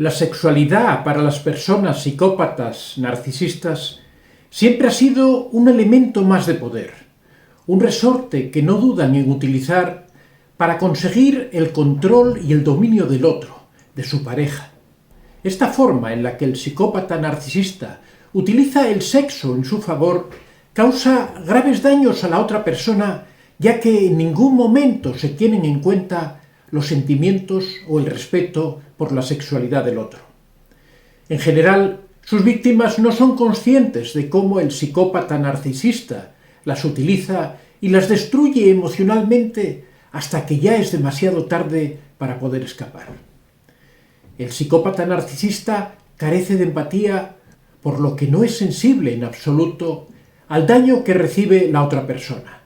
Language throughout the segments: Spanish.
La sexualidad para las personas psicópatas narcisistas siempre ha sido un elemento más de poder, un resorte que no dudan en utilizar para conseguir el control y el dominio del otro, de su pareja. Esta forma en la que el psicópata narcisista utiliza el sexo en su favor causa graves daños a la otra persona, ya que en ningún momento se tienen en cuenta los sentimientos o el respeto por la sexualidad del otro. En general, sus víctimas no son conscientes de cómo el psicópata narcisista las utiliza y las destruye emocionalmente hasta que ya es demasiado tarde para poder escapar. El psicópata narcisista carece de empatía, por lo que no es sensible en absoluto al daño que recibe la otra persona.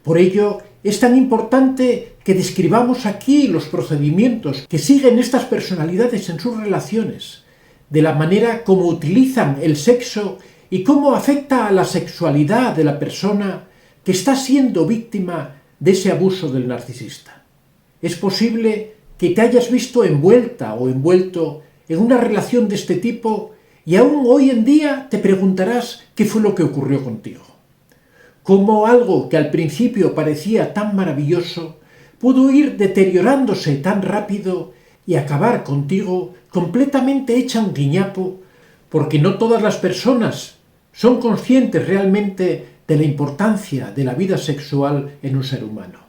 Por ello, es tan importante que describamos aquí los procedimientos que siguen estas personalidades en sus relaciones, de la manera como utilizan el sexo y cómo afecta a la sexualidad de la persona que está siendo víctima de ese abuso del narcisista. Es posible que te hayas visto envuelta o envuelto en una relación de este tipo y aún hoy en día te preguntarás qué fue lo que ocurrió contigo. Cómo algo que al principio parecía tan maravilloso pudo ir deteriorándose tan rápido y acabar contigo completamente hecha un guiñapo, porque no todas las personas son conscientes realmente de la importancia de la vida sexual en un ser humano,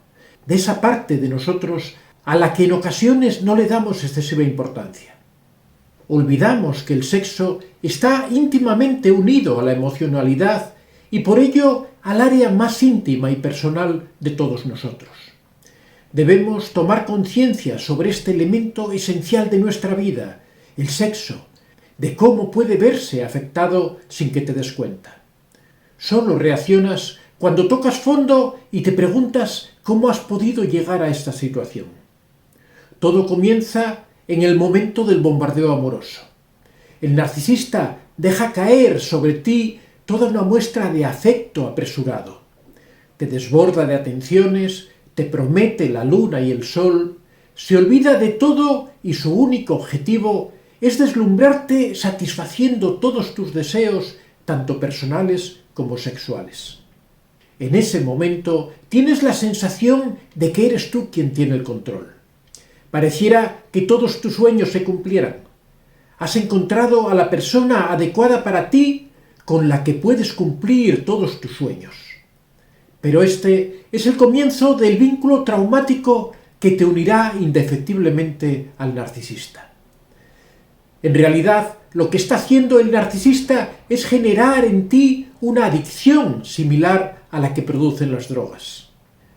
de esa parte de nosotros a la que en ocasiones no le damos excesiva importancia. Olvidamos que el sexo está íntimamente unido a la emocionalidad y por ello al área más íntima y personal de todos nosotros. Debemos tomar conciencia sobre este elemento esencial de nuestra vida, el sexo, de cómo puede verse afectado sin que te des cuenta. Solo reaccionas cuando tocas fondo y te preguntas cómo has podido llegar a esta situación. Todo comienza en el momento del bombardeo amoroso. El narcisista deja caer sobre ti toda una muestra de afecto apresurado. Te desborda de atenciones, te promete la luna y el sol, se olvida de todo y su único objetivo es deslumbrarte satisfaciendo todos tus deseos, tanto personales como sexuales. En ese momento tienes la sensación de que eres tú quien tiene el control. Pareciera que todos tus sueños se cumplieran. Has encontrado a la persona adecuada para ti con la que puedes cumplir todos tus sueños. Pero este es el comienzo del vínculo traumático que te unirá indefectiblemente al narcisista. En realidad, lo que está haciendo el narcisista es generar en ti una adicción similar a la que producen las drogas.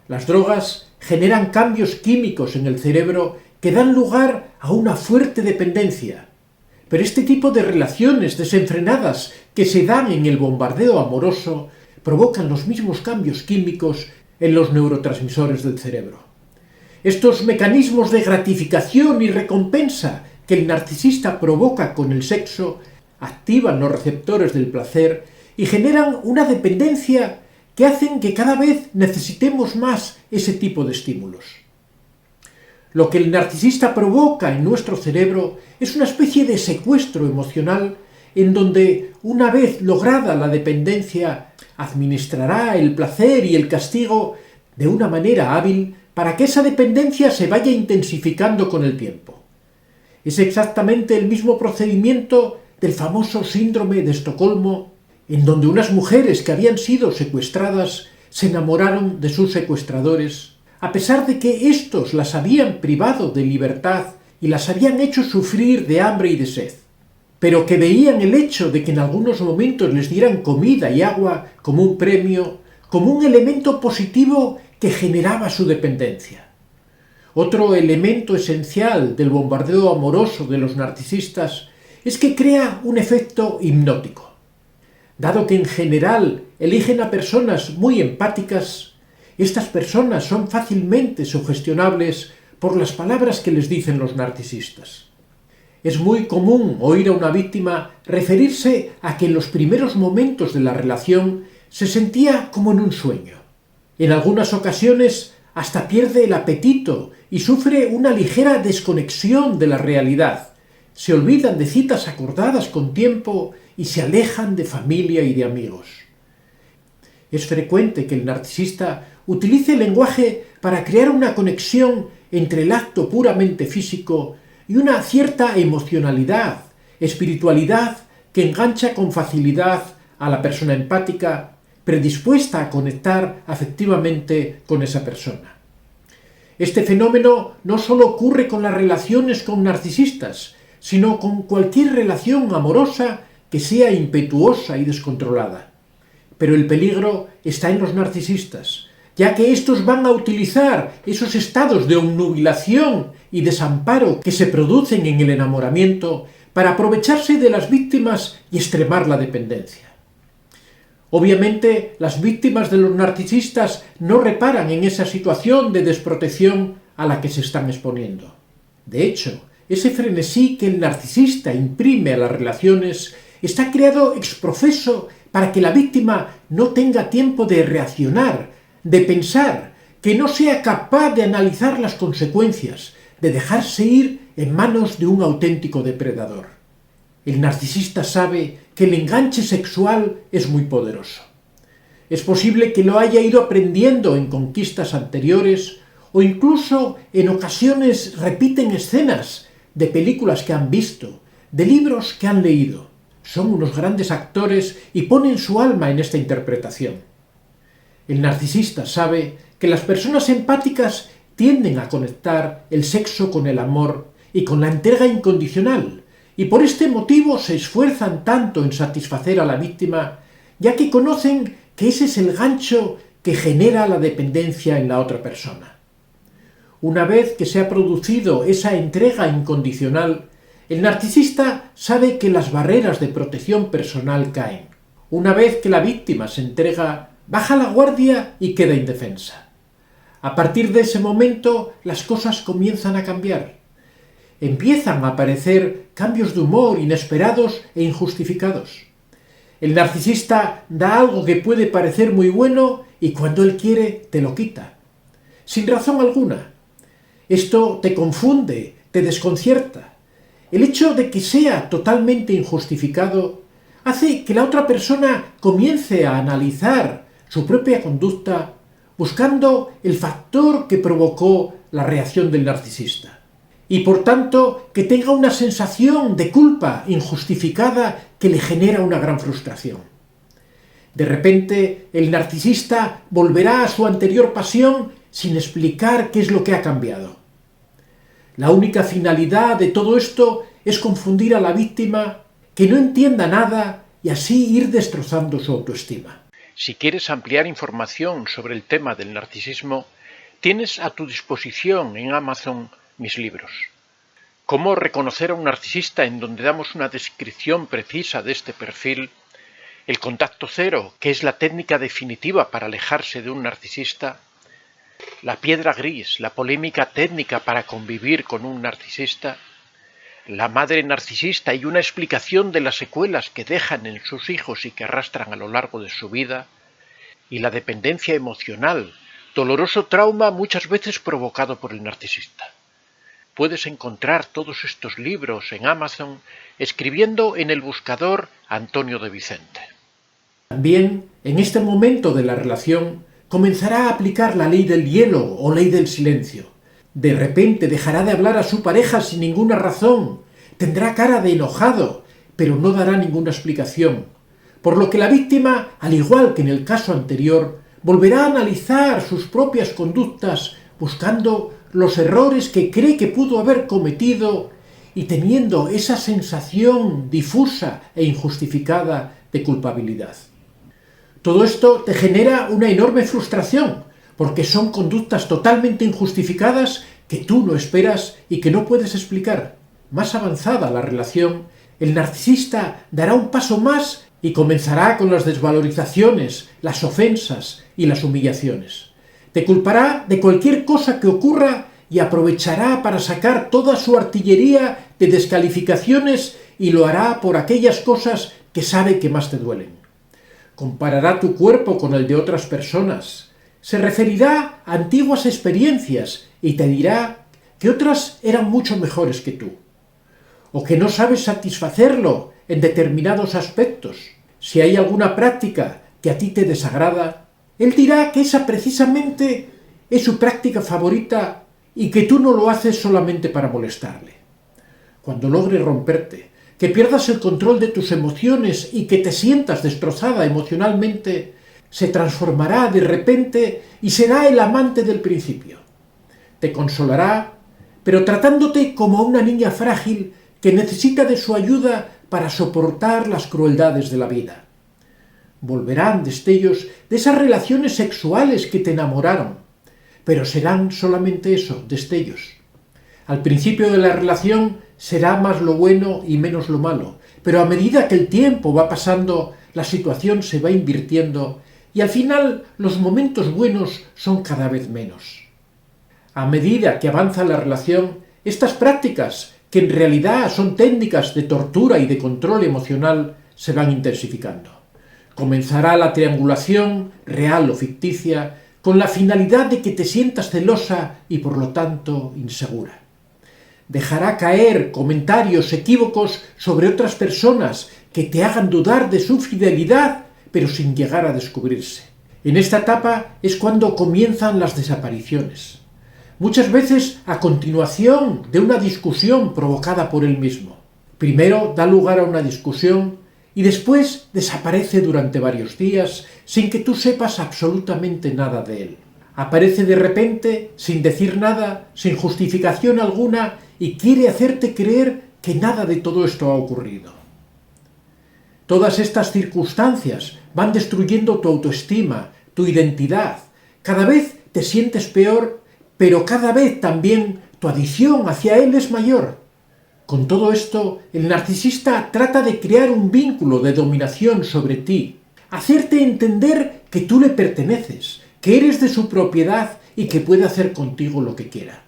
Las drogas generan cambios químicos en el cerebro que dan lugar a una fuerte dependencia. Pero este tipo de relaciones desenfrenadas que se dan en el bombardeo amoroso provocan los mismos cambios químicos en los neurotransmisores del cerebro. Estos mecanismos de gratificación y recompensa que el narcisista provoca con el sexo activan los receptores del placer y generan una dependencia que hacen que cada vez necesitemos más ese tipo de estímulos. Lo que el narcisista provoca en nuestro cerebro es una especie de secuestro emocional en donde, una vez lograda la dependencia, administrará el placer y el castigo de una manera hábil para que esa dependencia se vaya intensificando con el tiempo. Es exactamente el mismo procedimiento del famoso síndrome de Estocolmo, en donde unas mujeres que habían sido secuestradas se enamoraron de sus secuestradores, a pesar de que éstos las habían privado de libertad y las habían hecho sufrir de hambre y de sed, pero que veían el hecho de que en algunos momentos les dieran comida y agua como un premio, como un elemento positivo que generaba su dependencia. Otro elemento esencial del bombardeo amoroso de los narcisistas es que crea un efecto hipnótico. Dado que en general eligen a personas muy empáticas, estas personas son fácilmente sugestionables por las palabras que les dicen los narcisistas. Es muy común oír a una víctima referirse a que en los primeros momentos de la relación se sentía como en un sueño. En algunas ocasiones hasta pierde el apetito y sufre una ligera desconexión de la realidad, se olvidan de citas acordadas con tiempo y se alejan de familia y de amigos. Es frecuente que el narcisista utilice el lenguaje para crear una conexión entre el acto puramente físico y una cierta emocionalidad, espiritualidad que engancha con facilidad a la persona empática, predispuesta a conectar afectivamente con esa persona. Este fenómeno no solo ocurre con las relaciones con narcisistas, sino con cualquier relación amorosa que sea impetuosa y descontrolada. Pero el peligro está en los narcisistas, ya que estos van a utilizar esos estados de obnubilación y desamparo que se producen en el enamoramiento para aprovecharse de las víctimas y extremar la dependencia. Obviamente, las víctimas de los narcisistas no reparan en esa situación de desprotección a la que se están exponiendo. De hecho, ese frenesí que el narcisista imprime a las relaciones está creado ex profeso para que la víctima no tenga tiempo de reaccionar, de pensar, que no sea capaz de analizar las consecuencias, de dejarse ir en manos de un auténtico depredador. El narcisista sabe que el enganche sexual es muy poderoso. Es posible que lo haya ido aprendiendo en conquistas anteriores o incluso en ocasiones repiten escenas de películas que han visto, de libros que han leído. Son unos grandes actores y ponen su alma en esta interpretación. El narcisista sabe que las personas empáticas tienden a conectar el sexo con el amor y con la entrega incondicional, y por este motivo se esfuerzan tanto en satisfacer a la víctima, ya que conocen que ese es el gancho que genera la dependencia en la otra persona. Una vez que se ha producido esa entrega incondicional, el narcisista sabe que las barreras de protección personal caen. Una vez que la víctima se entrega, baja la guardia y queda indefensa. A partir de ese momento, las cosas comienzan a cambiar. Empiezan a aparecer cambios de humor inesperados e injustificados. El narcisista da algo que puede parecer muy bueno y cuando él quiere te lo quita, sin razón alguna. Esto te confunde, te desconcierta. El hecho de que sea totalmente injustificado hace que la otra persona comience a analizar su propia conducta buscando el factor que provocó la reacción del narcisista. Y por tanto que tenga una sensación de culpa injustificada que le genera una gran frustración. De repente el narcisista volverá a su anterior pasión sin explicar qué es lo que ha cambiado. La única finalidad de todo esto es confundir a la víctima, que no entienda nada y así ir destrozando su autoestima. Si quieres ampliar información sobre el tema del narcisismo, tienes a tu disposición en Amazon mis libros. Cómo reconocer a un narcisista, en donde damos una descripción precisa de este perfil. El contacto cero, que es la técnica definitiva para alejarse de un narcisista. La piedra gris, la polémica técnica para convivir con un narcisista. La madre narcisista y una explicación de las secuelas que dejan en sus hijos y que arrastran a lo largo de su vida. Y la dependencia emocional, doloroso trauma muchas veces provocado por el narcisista. Puedes encontrar todos estos libros en Amazon escribiendo en el buscador Antonio de Vicente. También, en este momento de la relación, comenzará a aplicar la ley del hielo o ley del silencio. De repente dejará de hablar a su pareja sin ninguna razón, tendrá cara de enojado, pero no dará ninguna explicación, por lo que la víctima, al igual que en el caso anterior, volverá a analizar sus propias conductas buscando los errores que cree que pudo haber cometido y teniendo esa sensación difusa e injustificada de culpabilidad. Todo esto te genera una enorme frustración, porque son conductas totalmente injustificadas que tú no esperas y que no puedes explicar. Más avanzada la relación, el narcisista dará un paso más y comenzará con las desvalorizaciones, las ofensas y las humillaciones. Te culpará de cualquier cosa que ocurra y aprovechará para sacar toda su artillería de descalificaciones y lo hará por aquellas cosas que sabe que más te duelen. Comparará tu cuerpo con el de otras personas. Se referirá a antiguas experiencias y te dirá que otras eran mucho mejores que tú. o que no sabes satisfacerlo en determinados aspectos. Si hay alguna práctica que a ti te desagrada, él dirá que esa precisamente es su práctica favorita y que tú no lo haces solamente para molestarle. Cuando logres romperte, que pierdas el control de tus emociones y que te sientas destrozada emocionalmente, se transformará de repente y será el amante del principio. Te consolará, pero tratándote como a una niña frágil que necesita de su ayuda para soportar las crueldades de la vida. Volverán destellos de esas relaciones sexuales que te enamoraron, pero serán solamente eso, destellos. Al principio de la relación será más lo bueno y menos lo malo, pero a medida que el tiempo va pasando, la situación se va invirtiendo y al final los momentos buenos son cada vez menos. A medida que avanza la relación, estas prácticas, que en realidad son técnicas de tortura y de control emocional, se van intensificando. Comenzará la triangulación, real o ficticia, con la finalidad de que te sientas celosa y por lo tanto insegura. Dejará caer comentarios equívocos sobre otras personas que te hagan dudar de su fidelidad, pero sin llegar a descubrirse. En esta etapa es cuando comienzan las desapariciones. Muchas veces a continuación de una discusión provocada por él mismo. Primero da lugar a una discusión y después desaparece durante varios días sin que tú sepas absolutamente nada de él. Aparece de repente, sin decir nada, sin justificación alguna y quiere hacerte creer que nada de todo esto ha ocurrido. Todas estas circunstancias van destruyendo tu autoestima, tu identidad. Cada vez te sientes peor, pero cada vez también tu adicción hacia él es mayor. Con todo esto, el narcisista trata de crear un vínculo de dominación sobre ti, hacerte entender que tú le perteneces, que eres de su propiedad y que puede hacer contigo lo que quiera.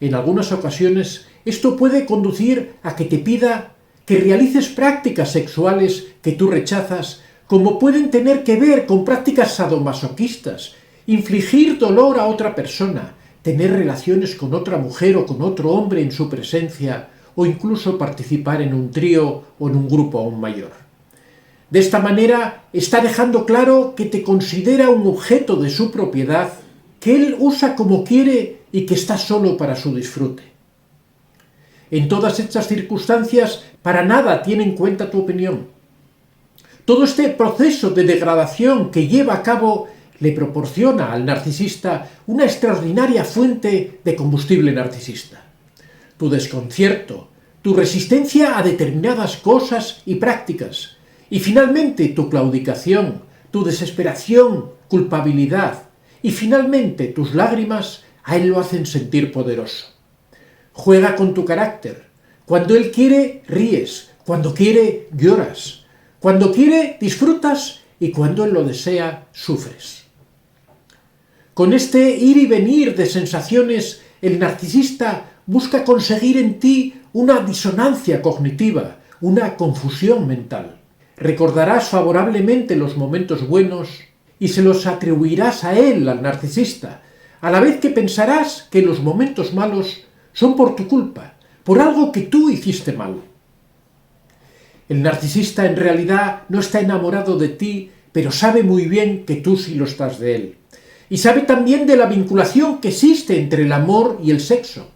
En algunas ocasiones, esto puede conducir a que te pida que realices prácticas sexuales que tú rechazas, como pueden tener que ver con prácticas sadomasoquistas, infligir dolor a otra persona, tener relaciones con otra mujer o con otro hombre en su presencia, o incluso participar en un trío o en un grupo aún mayor. De esta manera está dejando claro que te considera un objeto de su propiedad, que él usa como quiere y que está solo para su disfrute. En todas estas circunstancias, para nada tiene en cuenta tu opinión. Todo este proceso de degradación que lleva a cabo le proporciona al narcisista una extraordinaria fuente de combustible narcisista. Tu desconcierto, tu resistencia a determinadas cosas y prácticas, y finalmente tu claudicación, tu desesperación, culpabilidad, y finalmente tus lágrimas a él lo hacen sentir poderoso. Juega con tu carácter. Cuando él quiere, ríes. Cuando quiere, lloras. Cuando quiere, disfrutas. Y cuando él lo desea, sufres. Con este ir y venir de sensaciones, el narcisista busca conseguir en ti una disonancia cognitiva, una confusión mental. Recordarás favorablemente los momentos buenos y se los atribuirás a él, al narcisista, a la vez que pensarás que los momentos malos son por tu culpa, por algo que tú hiciste mal. El narcisista en realidad no está enamorado de ti, pero sabe muy bien que tú sí lo estás de él. Y sabe también de la vinculación que existe entre el amor y el sexo,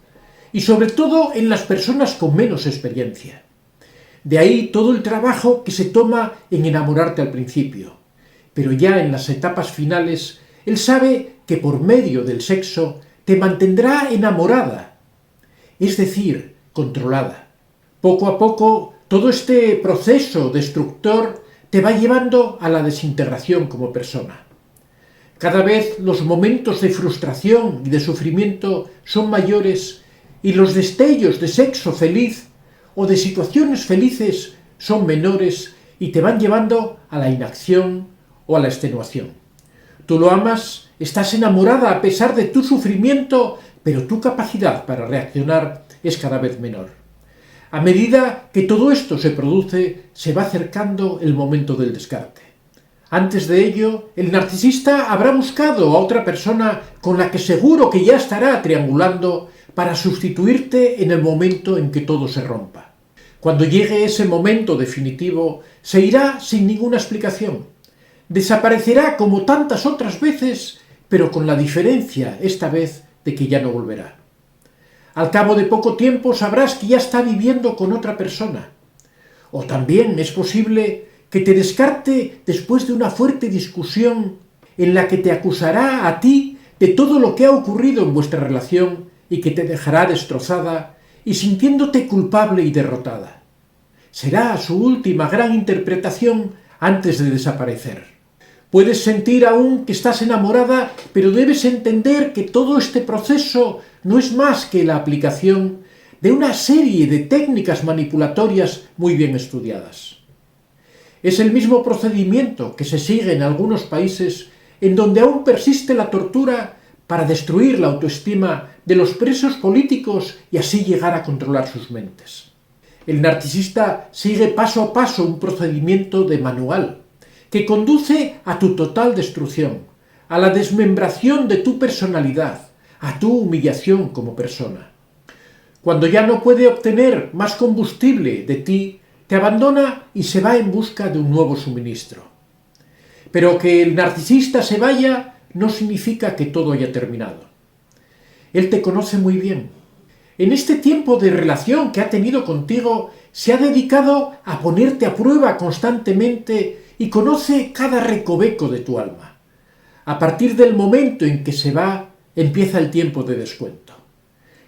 y sobre todo en las personas con menos experiencia. De ahí todo el trabajo que se toma en enamorarte al principio. Pero ya en las etapas finales, él sabe que por medio del sexo te mantendrá enamorada, es decir, controlada. Poco a poco, todo este proceso destructor te va llevando a la desintegración como persona. Cada vez los momentos de frustración y de sufrimiento son mayores y los destellos de sexo feliz o de situaciones felices son menores y te van llevando a la inacción o a la extenuación. Tú lo amas, estás enamorada a pesar de tu sufrimiento, pero tu capacidad para reaccionar es cada vez menor. A medida que todo esto se produce, se va acercando el momento del descarte. Antes de ello, el narcisista habrá buscado a otra persona con la que seguro que ya estará triangulando para sustituirte en el momento en que todo se rompa. Cuando llegue ese momento definitivo, se irá sin ninguna explicación. Desaparecerá como tantas otras veces, pero con la diferencia, esta vez, de que ya no volverá. Al cabo de poco tiempo sabrás que ya está viviendo con otra persona. O también es posible que te descarte después de una fuerte discusión en la que te acusará a ti de todo lo que ha ocurrido en vuestra relación y que te dejará destrozada y sintiéndote culpable y derrotada. Será su última gran interpretación antes de desaparecer. Puedes sentir aún que estás enamorada, pero debes entender que todo este proceso no es más que la aplicación de una serie de técnicas manipulatorias muy bien estudiadas. Es el mismo procedimiento que se sigue en algunos países en donde aún persiste la tortura para destruir la autoestima de los presos políticos y así llegar a controlar sus mentes. El narcisista sigue paso a paso un procedimiento de manual que conduce a tu total destrucción, a la desmembración de tu personalidad, a tu humillación como persona. Cuando ya no puede obtener más combustible de ti, te abandona y se va en busca de un nuevo suministro. Pero que el narcisista se vaya no significa que todo haya terminado. Él te conoce muy bien. En este tiempo de relación que ha tenido contigo, se ha dedicado a ponerte a prueba constantemente y conoce cada recoveco de tu alma. A partir del momento en que se va, empieza el tiempo de descuento.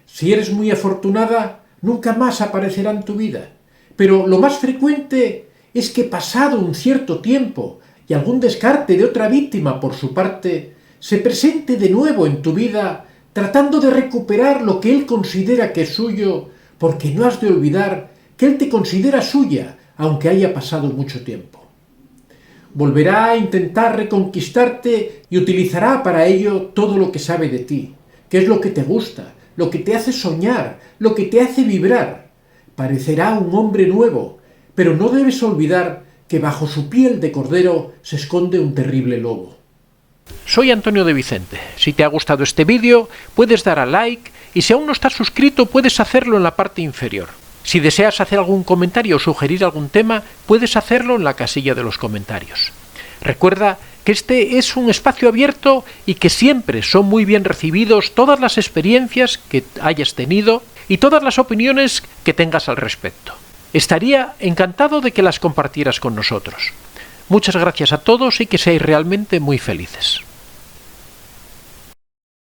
Si eres muy afortunada, nunca más aparecerá en tu vida, pero lo más frecuente es que pasado un cierto tiempo y algún descarte de otra víctima por su parte, se presente de nuevo en tu vida tratando de recuperar lo que él considera que es suyo, porque no has de olvidar que él te considera suya, aunque haya pasado mucho tiempo. Volverá a intentar reconquistarte y utilizará para ello todo lo que sabe de ti, qué es lo que te gusta, lo que te hace soñar, lo que te hace vibrar. Parecerá un hombre nuevo, pero no debes olvidar que bajo su piel de cordero se esconde un terrible lobo. Soy Antonio de Vicente. Si te ha gustado este vídeo, puedes dar a like y si aún no estás suscrito, puedes hacerlo en la parte inferior. Si deseas hacer algún comentario o sugerir algún tema, puedes hacerlo en la casilla de los comentarios. Recuerda que este es un espacio abierto y que siempre son muy bien recibidos todas las experiencias que hayas tenido y todas las opiniones que tengas al respecto. Estaría encantado de que las compartieras con nosotros. Muchas gracias a todos y que seáis realmente muy felices.